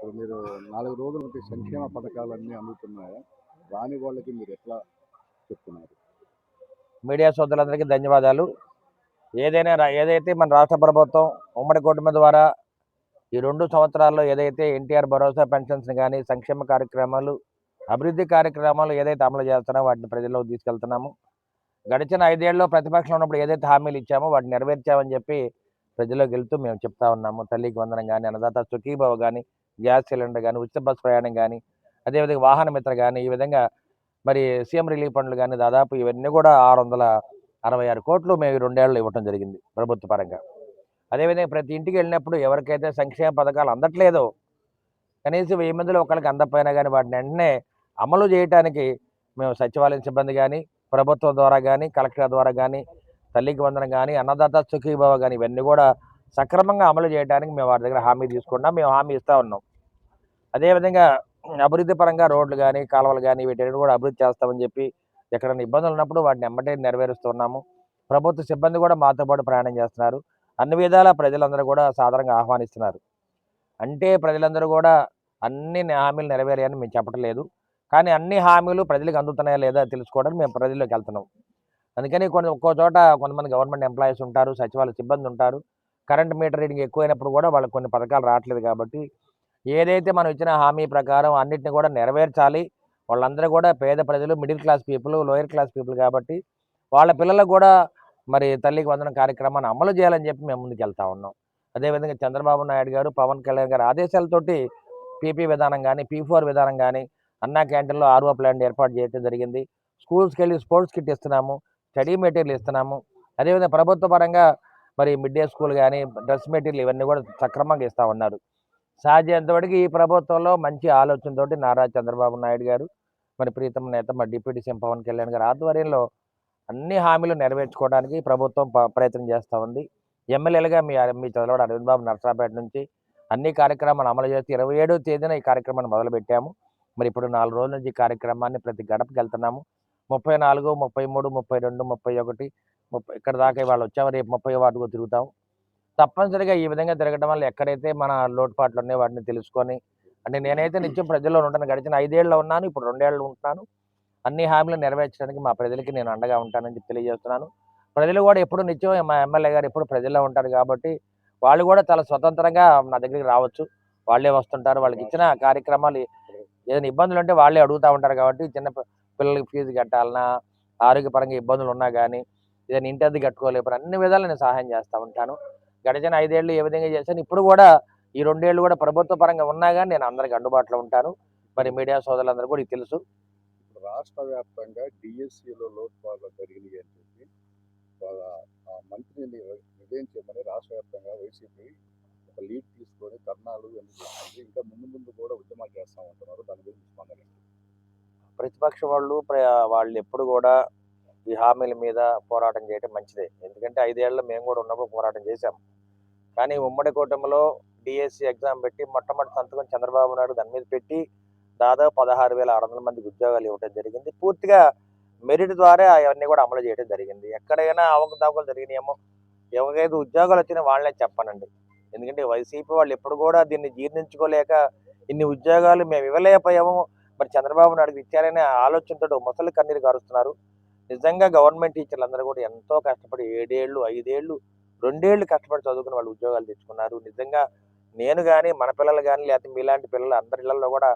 ఇప్పుడు మీరు 4 రోజుల నుండి సంక్షేమ పథకాలన్నీ అందుతున్నాయా? రాని వాళ్ళకి మీరు ఎట్లా చెప్తున్నారు? మీడియా సోదరులందరికీ ధన్యవాదాలు. ఏదైతే మన రాష్ట్ర ప్రభుత్వం ఉమ్మడి కుటుంబం ద్వారా ఈ 2 సంవత్సరాల్లో ఏదైతే ఎన్టీఆర్ భరోసా పెన్షన్స్ కానీ, సంక్షేమ కార్యక్రమాలు, అభివృద్ధి కార్యక్రమాలు ఏదైతే అమలు చేస్తున్నామో వాటిని ప్రజల్లోకి తీసుకెళ్తున్నాము. గడిచిన 5 ఏళ్లలో ప్రతిపక్షంలో ఉన్నప్పుడు ఏదైతే హామీలు ఇచ్చామో వాటిని నెరవేర్చామని చెప్పి ప్రజల్లోకి వెళ్తూ మేము చెప్తా ఉన్నాము. తల్లికి వందనం కానీ, అన్నదాత సుఖీభవ కానీ, గ్యాస్ సిలిండర్ కానీ, ఉచిత బస్సు ప్రయాణం కానీ, అదేవిధంగా వాహన మిత్ర కానీ, ఈ విధంగా మరి సీఎం రిలీఫ్ ఫండ్లు కానీ దాదాపు ఇవన్నీ కూడా 666 కోట్లు మేము 2 ఏళ్లలో ఇవ్వడం జరిగింది ప్రభుత్వ పరంగా. అదేవిధంగా ప్రతి ఇంటికి వెళ్ళినప్పుడు ఎవరికైతే సంక్షేమ పథకాలు అందట్లేదో, కనీసం 1000 మందిలో ఒకరికి అందకపోయినా కానీ వాటిని వెంటనే అమలు చేయడానికి మేము సచివాలయం సిబ్బంది కానీ, ప్రభుత్వం ద్వారా కానీ, కలెక్టర్ ద్వారా కానీ, తల్లికి వందనం కానీ, అన్నదాత సుఖీభవ కానీ ఇవన్నీ కూడా సక్రమంగా అమలు చేయడానికి మేము వారి దగ్గర హామీ తీసుకున్నాం. మేము హామీ ఇస్తూ ఉన్నాం. అదేవిధంగా అభివృద్ధి పరంగా రోడ్లు కానీ, కాలువలు కానీ వీటన్నిటి కూడా అభివృద్ధి చేస్తామని చెప్పి ఎక్కడైనా ఇబ్బందులు ఉన్నప్పుడు వాటిని ఎమ్మటే నెరవేరుస్తున్నాము. ప్రభుత్వ సిబ్బంది కూడా మాతో పాటు ప్రయాణం చేస్తున్నారు. అన్ని విధాలా ప్రజలందరూ కూడా సాధారణంగా ఆహ్వానిస్తున్నారు. అంటే ప్రజలందరూ కూడా అన్ని హామీలు నెరవేరాయని మేము చెప్పడం లేదు. కానీ అన్ని హామీలు ప్రజలకు అందుతున్నాయా లేదా తెలుసుకోవడానికి మేము ప్రజల్లోకి వెళ్తున్నాం. అందుకని ఒక్కో చోట కొంతమంది గవర్నమెంట్ ఎంప్లాయీస్ ఉంటారు, సచివాలయ సిబ్బంది ఉంటారు. కరెంట్ మీటర్ రీడింగ్ ఎక్కువైనప్పుడు కూడా వాళ్ళకి కొన్ని పథకాలు రావట్లేదు కాబట్టి ఏదైతే మనం ఇచ్చిన హామీ ప్రకారం అన్నిటిని కూడా నెరవేర్చాలి. వాళ్ళందరూ కూడా పేద ప్రజలు, middle class people, lower class people కాబట్టి వాళ్ళ పిల్లలకు కూడా మరి తల్లికి వందనం కార్యక్రమాన్ని అమలు చేయాలని చెప్పి మేము ముందుకెళ్తా ఉన్నాం. అదేవిధంగా చంద్రబాబు నాయుడు గారు, పవన్ కళ్యాణ్ గారు ఆదేశాలతోటి పీపీ విధానం కానీ, P4 విధానం కానీ, అన్నా క్యాంటీన్లో RO ప్లాంట్ ఏర్పాటు చేయడం జరిగింది. స్కూల్స్కి వెళ్ళి స్పోర్ట్స్ కిట్ ఇస్తున్నాము, స్టడీ మెటీరియల్ ఇస్తున్నాము. అదేవిధంగా ప్రభుత్వ పరంగా మరి మిడ్ డే స్కూల్ కానీ, డ్రెస్ మెటీరియల్ ఇవన్నీ కూడా సక్రమంగా ఇస్తూ ఉన్నారు. సాధ్యంతవరకు ఈ ప్రభుత్వంలో మంచి ఆలోచనతోటి నారా చంద్రబాబు నాయుడు గారు, మరి ప్రీతమ నేత మరి డిప్యూటీ సీఎం పవన్ కళ్యాణ్ గారి ఆధ్వర్యంలో అన్ని హామీలు నెరవేర్చుకోవడానికి ప్రభుత్వం ప్రయత్నం చేస్తూ ఉంది. ఎమ్మెల్యేలుగా మీ చదవడం అరవింద్ బాబు నర్సరాపేట నుంచి అన్ని కార్యక్రమాలు అమలు చేస్తూ 27వ తేదీన ఈ కార్యక్రమాన్ని మొదలుపెట్టాము. మరి ఇప్పుడు 4 రోజుల నుంచి ఈ కార్యక్రమాన్ని ప్రతి గడపకి వెళ్తున్నాము. 34, 33, 32, 31, 30 ఇక్కడ దాకా ఇవాళ వచ్చాము. రేపు 30వ వార్డుకు తిరుగుతాము. తప్పనిసరిగా ఈ విధంగా తిరగడం వల్ల ఎక్కడైతే మన లోటుపాట్లు ఉన్నాయో వాటిని తెలుసుకొని, అంటే నేనైతే నిత్యం ప్రజల్లో ఉంటాను. గడిచిన 5 ఏళ్ళు ఉన్నాను, ఇప్పుడు 2 ఏళ్ళు ఉంటున్నాను. అన్ని హామీలు నెరవేర్చడానికి మా ప్రజలకి నేను అండగా ఉంటానని తెలియజేస్తున్నాను. ప్రజలు కూడా ఎప్పుడు నిత్యం మా ఎమ్మెల్యే గారు ఎప్పుడు ప్రజల్లో ఉంటారు కాబట్టి వాళ్ళు కూడా చాలా స్వతంత్రంగా నా దగ్గరికి రావచ్చు. వాళ్ళే వస్తుంటారు. వాళ్ళకి ఇచ్చిన కార్యక్రమాలు ఏదైనా ఇబ్బందులు ఉంటే వాళ్ళే అడుగుతూ ఉంటారు కాబట్టి పిల్లలకి ఫీజు కట్టాలన్నా, ఆరోగ్యపరంగా ఇబ్బందులు ఉన్నా కానీ, ఏదైనా ఇంటి అద్దె కట్టుకోలేకపోయినా అన్ని విధాలు నేను సహాయం చేస్తూ ఉంటాను. గడిచిన 5 ఏళ్ళు ఏ విధంగా చేశాను, ఇప్పుడు కూడా ఈ 2 ఏళ్ళు కూడా ప్రభుత్వ పరంగా ఉన్నా కానీ నేను అందరికి అందుబాటులో ఉంటాను. మరి మీడియా సోదరులందరూ కూడా ఇది తెలుసు. ఇప్పుడు రాష్ట్ర వ్యాప్తంగా డిఎస్సిలో లోటుపాట్లు జరిగినాయి అని చెప్పి వాళ్ళ మంత్రిని రిజైన్ చేయమని రాష్ట్ర వ్యాప్తంగా వైసీపీ ఒక లీడ్ తీసుకొని ధర్నాలు ఎందుకు చేస్తుంది, ఇంకా ముందు కూడా ఉద్యమాలు చేస్తూ ఉంటున్నారు. దాని గురించి స్పందన ఏంటి? ప్రతిపక్ష వాళ్ళు ఎప్పుడు కూడా ఈ హామీల మీద పోరాటం చేయడం మంచిదే. ఎందుకంటే 5 ఏళ్ళలో మేము కూడా ఉన్నప్పుడు పోరాటం చేశాం. కానీ ఉమ్మడి కూటమిలో డిఎస్సి ఎగ్జామ్ పెట్టి మొట్టమొదటి సంతకం చంద్రబాబు నాయుడు దాని మీద పెట్టి దాదాపు 16,600 మందికి ఉద్యోగాలు ఇవ్వడం జరిగింది. పూర్తిగా మెరిట్ ద్వారా అవన్నీ కూడా అమలు చేయడం జరిగింది. ఎక్కడైనా అవకతవకలు జరిగినాయేమో, ఎవరికైతే ఉద్యోగాలు వచ్చినా వాళ్ళే చెప్పనండి. ఎందుకంటే వైసీపీ వాళ్ళు ఎప్పుడు కూడా దీన్ని జీర్ణించుకోలేక ఇన్ని ఉద్యోగాలు మేము ఇవ్వలేకపోయాము, మరి చంద్రబాబు నాయుడుకి ఇచ్చారనే ఆలోచనతో ముసలి కన్నీరు కారుస్తున్నారు. నిజంగా గవర్నమెంట్ టీచర్లు అందరూ కూడా ఎంతో కష్టపడి 7 ఏళ్ళు, 5 ఏళ్ళు, 2 ఏళ్ళు కష్టపడి చదువుకుని వాళ్ళు ఉద్యోగాలు తెచ్చుకున్నారు. నిజంగా నేను కానీ, మన పిల్లలు కానీ, లేకపోతే మీలాంటి పిల్లలు అందరి ఇళ్లలో కూడా